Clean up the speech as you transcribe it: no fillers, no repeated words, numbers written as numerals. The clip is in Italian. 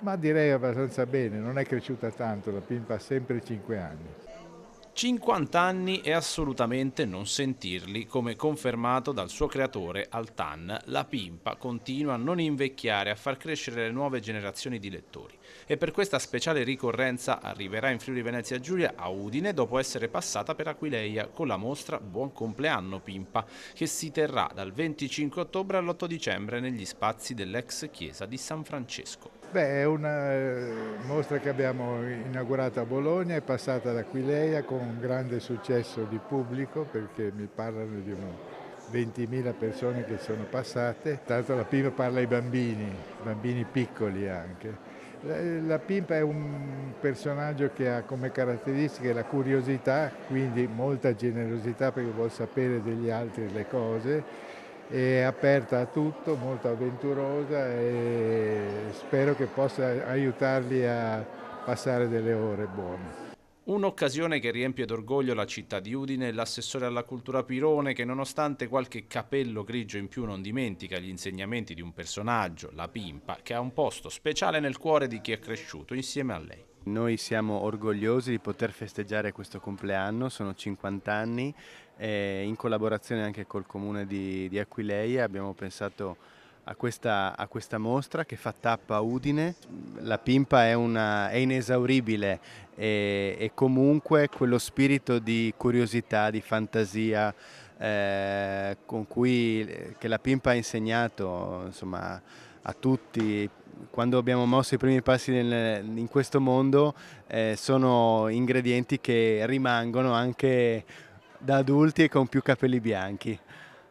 Ma direi abbastanza bene, non è cresciuta tanto, la Pimpa ha sempre 5 anni. 50 anni e assolutamente non sentirli, come confermato dal suo creatore Altan. La Pimpa continua a non invecchiare, a far crescere le nuove generazioni di lettori. E per questa speciale ricorrenza arriverà in Friuli Venezia Giulia a Udine dopo essere passata per Aquileia con la mostra Buon compleanno Pimpa, che si terrà dal 25 ottobre all'8 dicembre negli spazi dell'ex chiesa di San Francesco. Beh, è una mostra che abbiamo inaugurato a Bologna, è passata ad Aquileia con un grande successo di pubblico perché mi parlano di 20.000 persone che sono passate. Tra l'altro la Pimpa parla ai bambini, bambini piccoli anche. La Pimpa è un personaggio che ha come caratteristiche la curiosità, quindi molta generosità perché vuol sapere degli altri le cose, è aperta a tutto, molto avventurosa e spero che possa aiutarli a passare delle ore buone. Un'occasione che riempie d'orgoglio la città di Udine e l'assessore alla cultura Pirone che nonostante qualche capello grigio in più non dimentica gli insegnamenti di un personaggio, la Pimpa, che ha un posto speciale nel cuore di chi è cresciuto insieme a lei. Noi siamo orgogliosi di poter festeggiare questo compleanno, sono 50 anni, e in collaborazione anche col comune di Aquileia abbiamo pensato a questa mostra che fa tappa a Udine. La Pimpa è inesauribile e comunque quello spirito di curiosità, di fantasia che la Pimpa ha insegnato, insomma, a tutti quando abbiamo mosso i primi passi in questo mondo, sono ingredienti che rimangono anche da adulti e con più capelli bianchi.